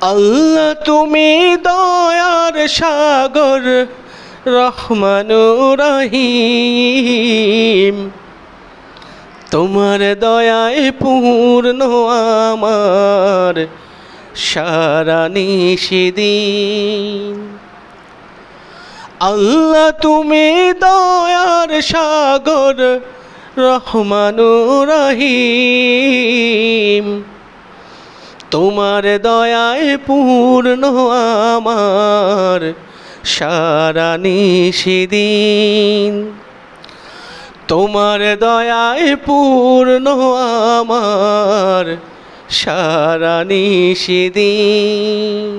আল্লাহ তুমি দয়ার সাগর রহমানুর রহিম, তোমার দয়ায় পূর্ণ আমার সারা নিশিদিন। আল্লাহ তুমি দয়ার সাগর রহমানুর রহিম, তোমার দয়ায় পূর্ণ আমার সারা নিশিদিন। তোমার দয়ায় পূর্ণ আমার সারা নিশিদিন।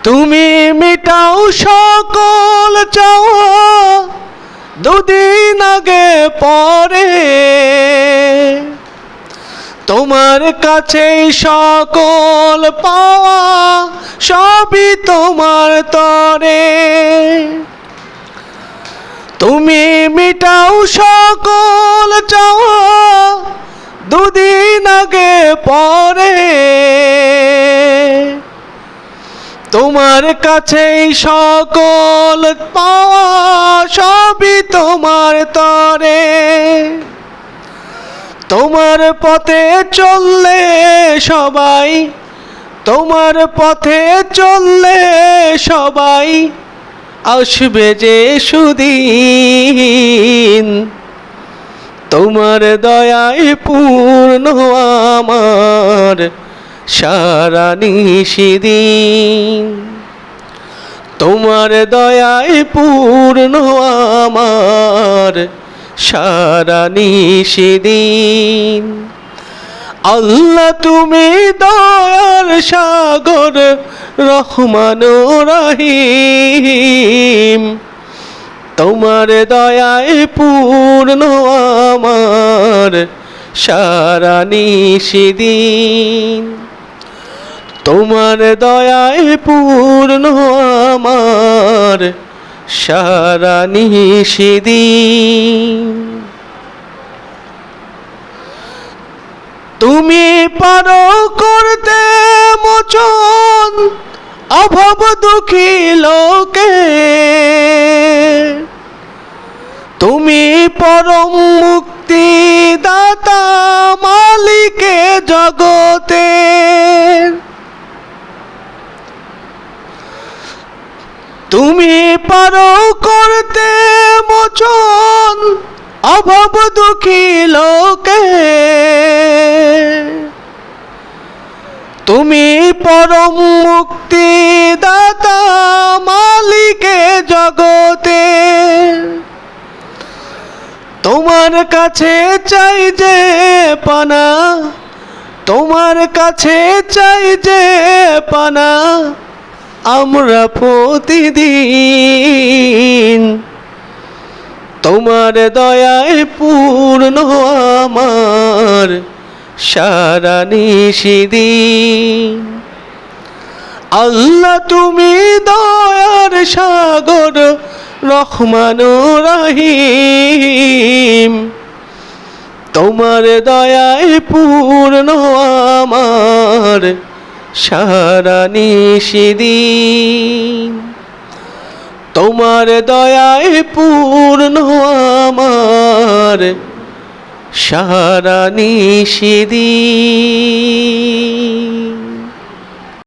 তুমি মিটাও সকল চাওয়া দুদিন আগে পরে, তোমার কাছেই সকল পাওয়া সবই তোমার তরে। তুমি মিটাও সকল চাওয়া দুদিন আগে পরে, তোমার কাছেই সকল পাওয়া সবই তোমার তরে। তোমার পথে চললে সবাই, তোমার পথে চললে সবাই আসবে যে সুদিন। তোমার দয়ায় পূর্ণ আমার সারা নিশিদিন। তোমার দয়ায় পূর্ণ আমার সারা নিশিদিন। আল্লাহ তুমি দয়ার সাগর রহমানুর রহিম, তোমার দয়ায় পূর্ণ আমার সারা নিশিদিন। তোমার দয়ায় পূর্ণ আমার সারা নিশিদিন। তুমি পারো করতে মোচন অভাব দুঃখী লোকে, তুমি পরম মুক্তি দাতা মালিকে জগতে। তুমি পারো করতে মোচন অভাব দুঃখী লোকে, তুমি পরম মুক্তি দাতা মালিকে জগতে। তোমার কাছে চাই যে পানা, তোমার কাছে চাই যে পানা আমরা প্রতিদিন। তোমার দয়ায় পূর্ণ আমার সারা নিশিদিন। আল্লাহ তুমি দয়ার সাগর রহমানুর রহিম, তোমার দয়ায় পূর্ণ আমার সারা নিশিদিন। তোমার দয়ায় পূর্ণ আমার সারা নিশিদিন।